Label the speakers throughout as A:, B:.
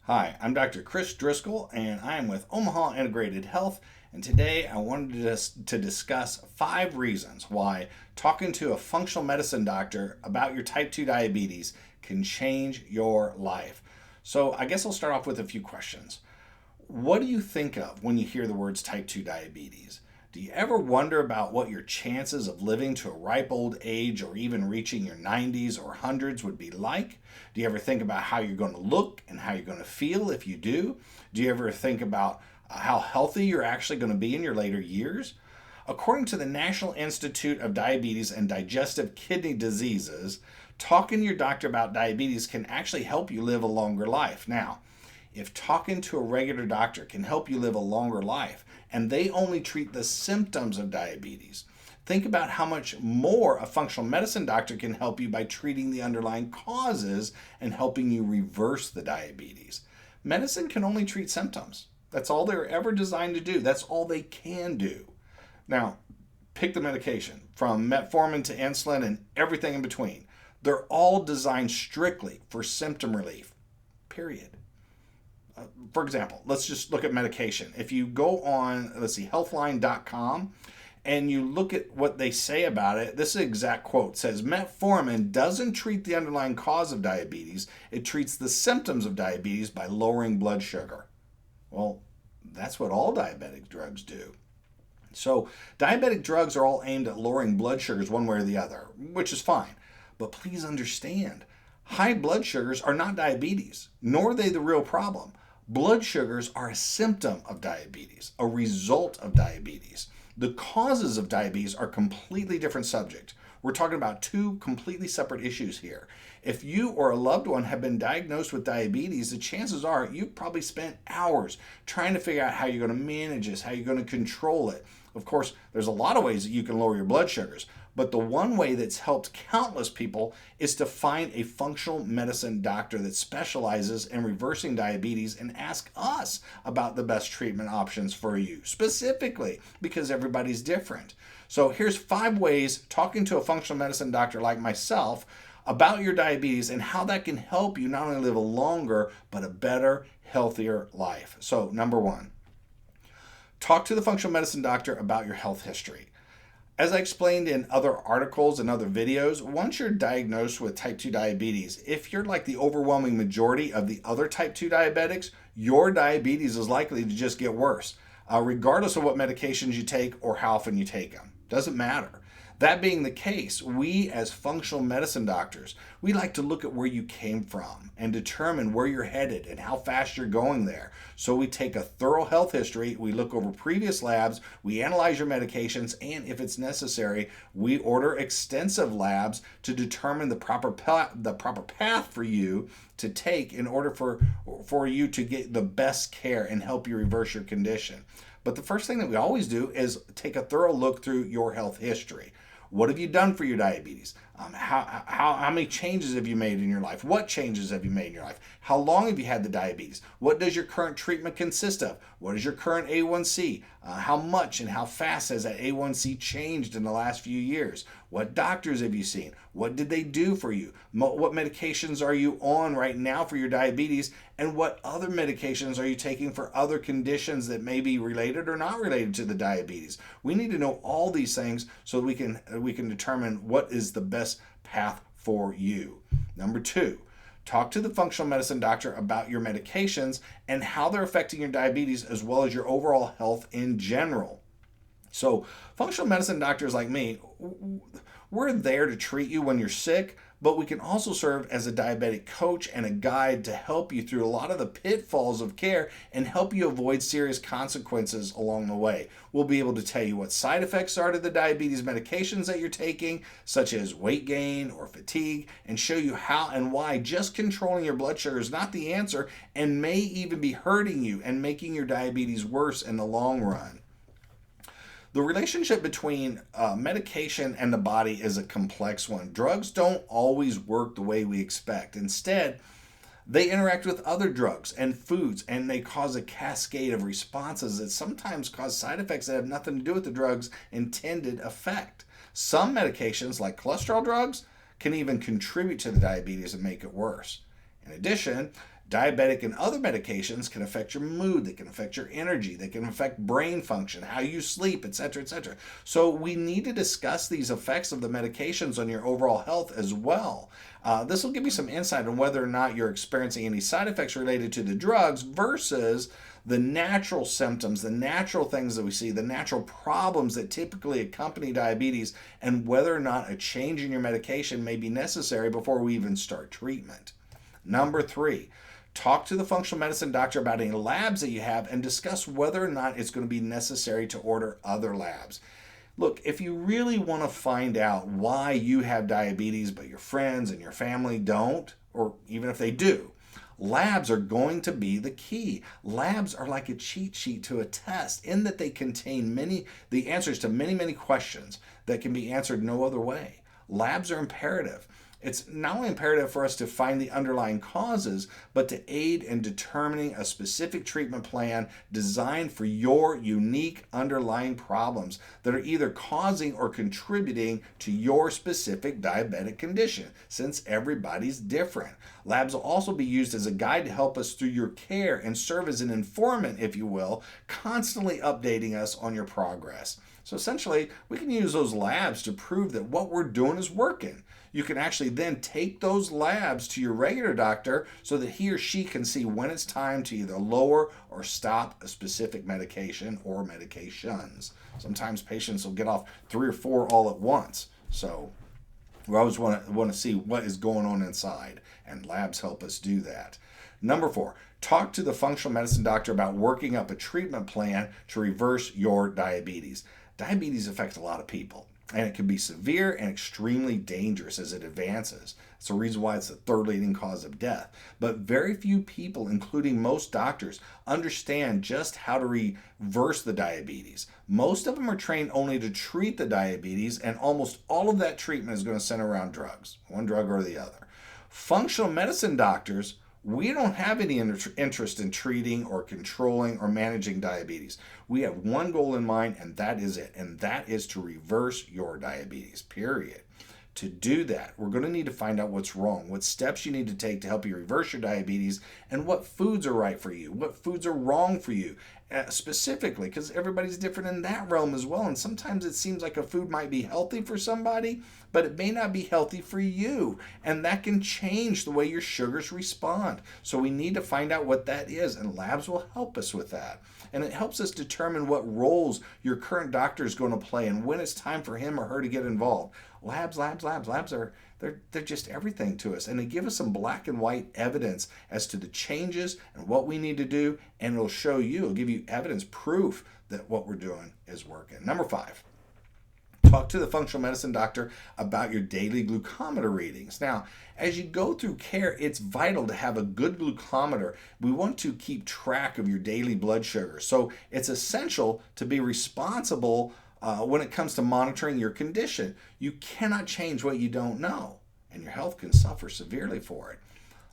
A: Hi, I'm Dr. Chris Driscoll, and I am with Omaha Integrated Health. And today I wanted to discuss 5 reasons why talking to a functional medicine doctor about your type 2 diabetes can change your life. So, I guess I'll start off with a few questions. What do you think of when you hear the words type 2 diabetes? Do you ever wonder about what your chances of living to a ripe old age or even reaching your 90s or hundreds would be like? Do you ever think about how you're going to look and how you're going to feel if you do? Do you ever think about how healthy you're actually going to be in your later years? According to the National Institute of Diabetes and Digestive Kidney Diseases, talking to your doctor about diabetes can actually help you live a longer life. Now, if talking to a regular doctor can help you live a longer life and they only treat the symptoms of diabetes, think about how much more a functional medicine doctor can help you by treating the underlying causes and helping you reverse the diabetes. Medicine can only treat symptoms. That's all they're ever designed to do. That's all they can do. Now, pick the medication from metformin to insulin and everything in between. They're all designed strictly for symptom relief, period. For example, let's just look at medication. If you go on, healthline.com, and you look at what they say about it, this is an exact quote. It says, metformin doesn't treat the underlying cause of diabetes. It treats the symptoms of diabetes by lowering blood sugar. Well, that's what all diabetic drugs do. So diabetic drugs are all aimed at lowering blood sugars one way or the other, which is fine. But please understand, high blood sugars are not diabetes, nor are they the real problem. Blood sugars are a symptom of diabetes, a result of diabetes. The causes of diabetes are a completely different subject. We're talking about 2 completely separate issues here. If you or a loved one have been diagnosed with diabetes, the chances are you've probably spent hours trying to figure out how you're going to manage this, how you're going to control it. Of course, there's a lot of ways that you can lower your blood sugars, but the one way that's helped countless people is to find a functional medicine doctor that specializes in reversing diabetes and ask us about the best treatment options for you, specifically because everybody's different. So here's 5 ways talking to a functional medicine doctor like myself about your diabetes and how that can help you not only live a longer, but a better, healthier life. So, number 1, talk to the functional medicine doctor about your health history. As I explained in other articles and other videos, once you're diagnosed with type 2 diabetes, if you're like the overwhelming majority of the other type 2 diabetics, your diabetes is likely to just get worse, regardless of what medications you take or how often you take them. Doesn't matter. That being the case, we as functional medicine doctors, we like to look at where you came from and determine where you're headed and how fast you're going there. So we take a thorough health history, we look over previous labs, we analyze your medications, and if it's necessary, we order extensive labs to determine the proper path for you to take in order for you to get the best care and help you reverse your condition. But the first thing that we always do is take a thorough look through your health history. What have you done for your diabetes? How many changes have you made in your life? What changes have you made in your life? How long have you had the diabetes? What does your current treatment consist of? What is your current A1C? How much and how fast has that A1C changed in the last few years? What doctors have you seen? What did they do for you? What medications are you on right now for your diabetes? And what other medications are you taking for other conditions that may be related or not related to the diabetes? We need to know all these things so we can determine what is the best path for you. Number 2, talk to the functional medicine doctor about your medications and how they're affecting your diabetes as well as your overall health in general. So, functional medicine doctors like me, we're there to treat you when you're sick, but we can also serve as a diabetic coach and a guide to help you through a lot of the pitfalls of care and help you avoid serious consequences along the way. We'll be able to tell you what side effects are to the diabetes medications that you're taking, such as weight gain or fatigue, and show you how and why just controlling your blood sugar is not the answer and may even be hurting you and making your diabetes worse in the long run. The relationship between medication and the body is a complex one. Drugs don't always work the way we expect. Instead, they interact with other drugs and foods, and they cause a cascade of responses that sometimes cause side effects that have nothing to do with the drug's intended effect. Some medications, like cholesterol drugs, can even contribute to the diabetes and make it worse. In addition, Diabetic and other medications can affect your mood, they can affect your energy, they can affect brain function, how you sleep, etc., etc. So we need to discuss these effects of the medications on your overall health as well. This will give you some insight on whether or not you're experiencing any side effects related to the drugs versus the natural symptoms, the natural things that we see, the natural problems that typically accompany diabetes, and whether or not a change in your medication may be necessary before we even start treatment. Number 3, talk to the functional medicine doctor about any labs that you have and discuss whether or not it's going to be necessary to order other labs. Look, if you really want to find out why you have diabetes but your friends and your family don't, or even if they do, labs are going to be the key. Labs are like a cheat sheet to a test in that they contain the answers to many questions that can be answered no other way. Labs are imperative. It's not only imperative for us to find the underlying causes, but to aid in determining a specific treatment plan designed for your unique underlying problems that are either causing or contributing to your specific diabetic condition, since everybody's different. Labs will also be used as a guide to help us through your care and serve as an informant, if you will, constantly updating us on your progress. So essentially, we can use those labs to prove that what we're doing is working. You can actually then take those labs to your regular doctor so that he or she can see when it's time to either lower or stop a specific medication or medications. Sometimes patients will get off 3 or 4 all at once. So we always want to see what is going on inside, and labs help us do that. Number 4, talk to the functional medicine doctor about working up a treatment plan to reverse your diabetes. Diabetes affects a lot of people, and it can be severe and extremely dangerous as it advances. It's the reason why it's the 3rd leading cause of death. But very few people, including most doctors, understand just how to reverse the diabetes. Most of them are trained only to treat the diabetes, and almost all of that treatment is going to center around drugs, one drug or the other. Functional medicine doctors, we don't have any interest in treating or controlling or managing diabetes. We have one goal in mind, and that is it, and that is to reverse your diabetes, period. To do that, we're going to need to find out what's wrong, what steps you need to take to help you reverse your diabetes, and what foods are right for you, what foods are wrong for you, specifically, because everybody's different in that realm as well. And sometimes it seems like a food might be healthy for somebody, but it may not be healthy for you. And that can change the way your sugars respond. So we need to find out what that is, and labs will help us with that. And it helps us determine what roles your current doctor is going to play and when it's time for him or her to get involved. Labs are they're just everything to us, and they give us some black and white evidence as to the changes and what we need to do, and it'll give you evidence, proof that what we're doing is working. Number 5, talk to the functional medicine doctor about your daily glucometer readings. Now, as you go through care, it's vital to have a good glucometer. We want to keep track of your daily blood sugar, so it's essential to be responsible when it comes to monitoring your condition. You cannot change what you don't know, and your health can suffer severely for it.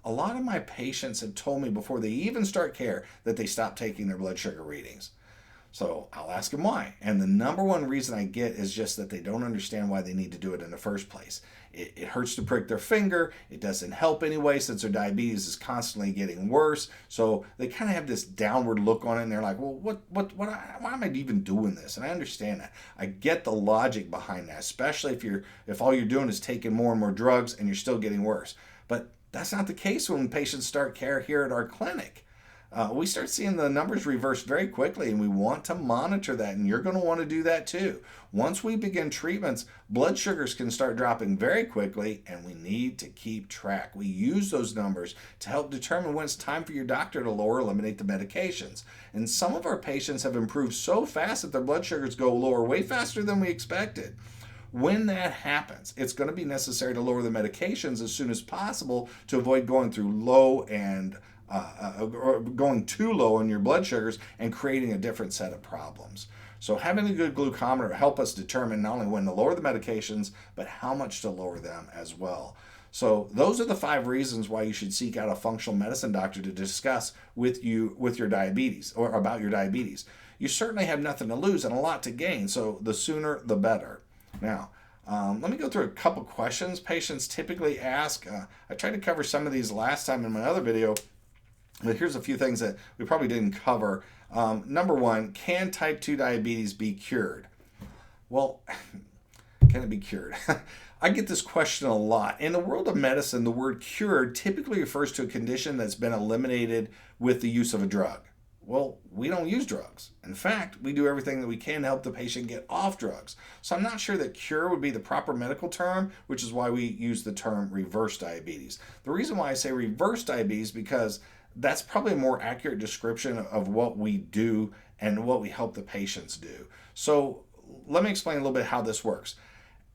A: A lot of my patients have told me before they even start care that they stop taking their blood sugar readings. So I'll ask them why. And the number one reason I get is just that they don't understand why they need to do it in the first place. It hurts to prick their finger. It doesn't help anyway since their diabetes is constantly getting worse. So they kind of have this downward look on it, and they're like, well, why am I even doing this? And I understand that. I get the logic behind that, especially if all you're doing is taking more and more drugs and you're still getting worse. But that's not the case when patients start care here at our clinic. We start seeing the numbers reverse very quickly, and we want to monitor that, and you're going to want to do that too. Once we begin treatments, blood sugars can start dropping very quickly, and we need to keep track. We use those numbers to help determine when it's time for your doctor to lower or eliminate the medications. And some of our patients have improved so fast that their blood sugars go lower way faster than we expected. When that happens, it's going to be necessary to lower the medications as soon as possible to avoid going through low and or going too low in your blood sugars and creating a different set of problems. So having a good glucometer help us determine not only when to lower the medications, but how much to lower them as well. So those are the 5 reasons why you should seek out a functional medicine doctor to discuss with your diabetes or about your diabetes. You certainly have nothing to lose and a lot to gain, so the sooner the better. Now, let me go through a couple questions patients typically ask. I tried to cover some of these last time in my other video, But here's a few things that we probably didn't cover. Number one, can type 2 diabetes be cured? Well, can it be cured? I get this question a lot. In the world of medicine, the word cured typically refers to a condition that's been eliminated with the use of a drug. Well, we don't use drugs. In fact, we do everything that we can to help the patient get off drugs. So I'm not sure that cure would be the proper medical term, which is why we use the term reverse diabetes. The reason why I say reverse diabetes because that's probably a more accurate description of what we do and what we help the patients do. So let me explain a little bit how this works.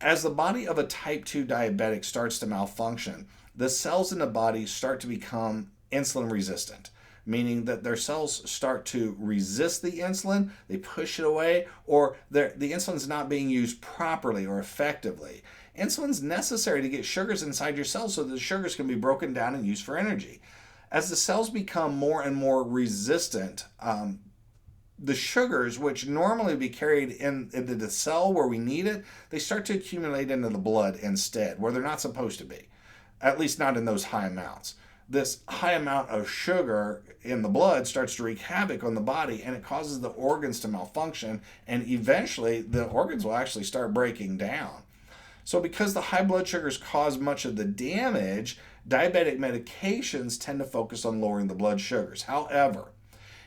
A: As the body of a type 2 diabetic starts to malfunction, the cells in the body start to become insulin resistant, meaning that their cells start to resist the insulin, they push it away, or the insulin's not being used properly or effectively. Insulin's necessary to get sugars inside your cells so that the sugars can be broken down and used for energy. As the cells become more and more resistant, the sugars, which normally be carried into the cell where we need it, they start to accumulate into the blood instead, where they're not supposed to be, at least not in those high amounts. This high amount of sugar in the blood starts to wreak havoc on the body, and it causes the organs to malfunction, and eventually the organs will actually start breaking down. So because the high blood sugars cause much of the damage, diabetic medications tend to focus on lowering the blood sugars. However,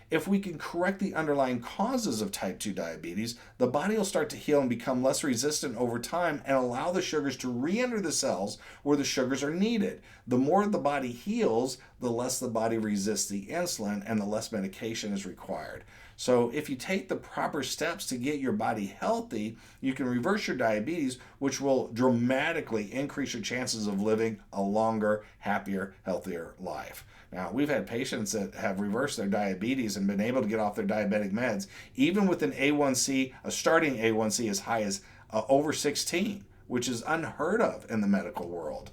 A: if we can correct the underlying causes of type 2 diabetes, the body will start to heal and become less resistant over time and allow the sugars to re-enter the cells where the sugars are needed. The more the body heals, the less the body resists the insulin and the less medication is required. So if you take the proper steps to get your body healthy, you can reverse your diabetes, which will dramatically increase your chances of living a longer, happier, healthier life. Now, we've had patients that have reversed their diabetes and been able to get off their diabetic meds, even with an A1C, a starting A1C as high as over 16, which is unheard of in the medical world.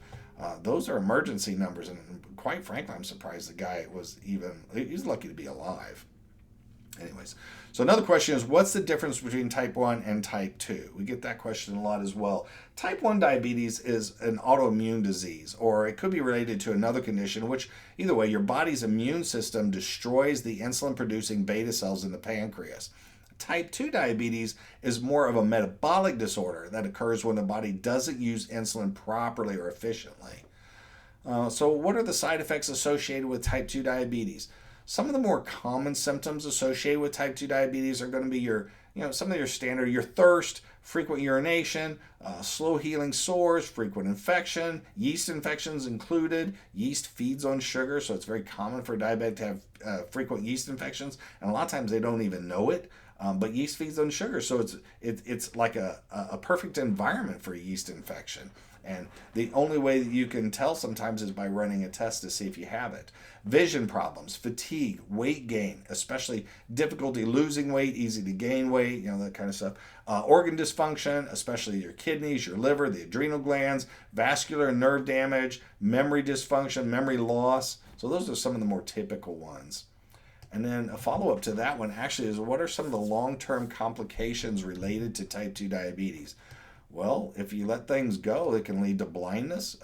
A: Those are emergency numbers, and quite frankly, I'm surprised the guy he's lucky to be alive. Anyways, so another question is, what's the difference between type 1 and type 2? We get that question a lot as well. Type 1 diabetes is an autoimmune disease, or it could be related to another condition, which either way, your body's immune system destroys the insulin-producing beta cells in the pancreas. Type 2 diabetes is more of a metabolic disorder that occurs when the body doesn't use insulin properly or efficiently. So what are the side effects associated with type 2 diabetes? Some of the more common symptoms associated with type 2 diabetes are going to be some of your standard, your thirst, frequent urination, slow healing sores, frequent infection, yeast infections included. Yeast feeds on sugar, so it's very common for a diabetic to have frequent yeast infections, and a lot of times they don't even know it. But yeast feeds on sugar, so it's like a perfect environment for a yeast infection. And the only way that you can tell sometimes is by running a test to see if you have it. Vision problems, fatigue, weight gain, especially difficulty losing weight, easy to gain weight, that kind of stuff. Organ dysfunction, especially your kidneys, your liver, the adrenal glands, vascular and nerve damage, memory dysfunction, memory loss. So those are some of the more typical ones. And then a follow-up to that one actually is, what are some of the long-term complications related to type 2 diabetes? Well, if you let things go, it can lead to blindness,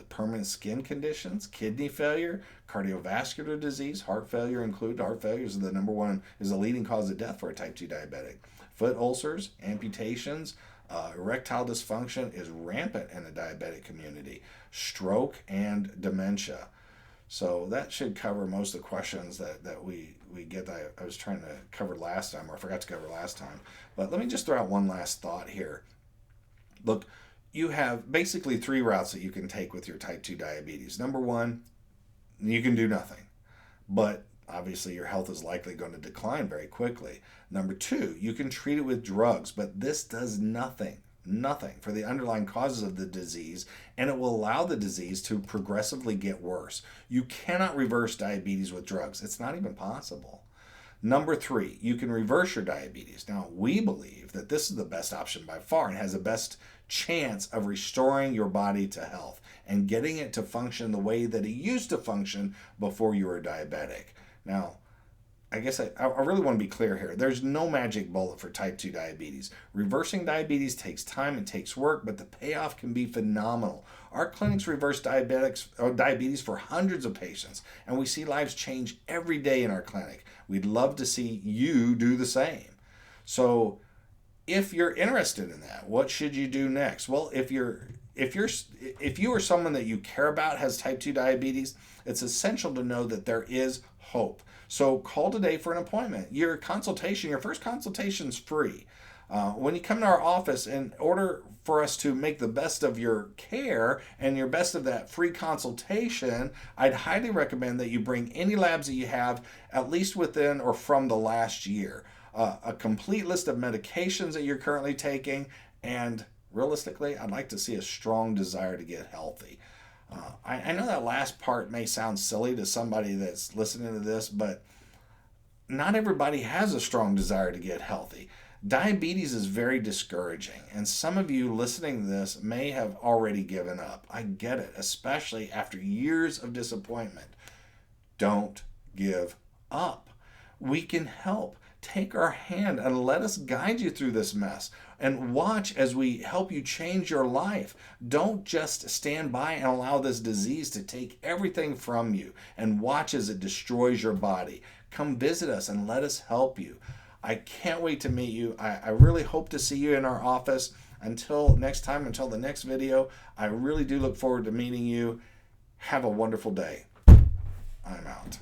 A: permanent skin conditions, kidney failure, cardiovascular disease, heart failure included. Heart failure is the leading cause of death for a type 2 diabetic. Foot ulcers, amputations, erectile dysfunction is rampant in the diabetic community. Stroke and dementia. So that should cover most of the questions that we get that I was trying to cover last time, or I forgot to cover last time. But let me just throw out one last thought here. Look, you have basically 3 routes that you can take with your type 2 diabetes. Number 1, you can do nothing. But obviously your health is likely going to decline very quickly. Number 2, you can treat it with drugs, but this does nothing for the underlying causes of the disease, and it will allow the disease to progressively get worse. You cannot reverse diabetes with drugs. It's not even possible. Number 3, you can reverse your diabetes. Now, we believe that this is the best option by far and has the best chance of restoring your body to health and getting it to function the way that it used to function before you were diabetic. Now, I guess I really want to be clear here. There's no magic bullet for type 2 diabetes. Reversing diabetes takes time and takes work, but the payoff can be phenomenal. Our clinics reverse diabetes for hundreds of patients, and we see lives change every day in our clinic. We'd love to see you do the same. So, if you're interested in that, what should you do next? Well, if you or someone that you care about has type 2 diabetes, it's essential to know that there is hope. So call today for an appointment. Your first consultation is free. When you come to our office, in order for us to make the best of your care and your best of that free consultation, I'd highly recommend that you bring any labs that you have, at least within or from the last year. A complete list of medications that you're currently taking, and realistically, I'd like to see a strong desire to get healthy. I know that last part may sound silly to somebody that's listening to this, but not everybody has a strong desire to get healthy. Diabetes is very discouraging, and some of you listening to this may have already given up. I get it, especially after years of disappointment. Don't give up. We can help. Take our hand and let us guide you through this mess, and watch as we help you change your life. Don't just stand by and allow this disease to take everything from you and watch as it destroys your body. Come visit us and let us help you. I can't wait to meet you. I really hope to see you in our office. Until next time, until the next video, I really do look forward to meeting you. Have a wonderful day. I'm out.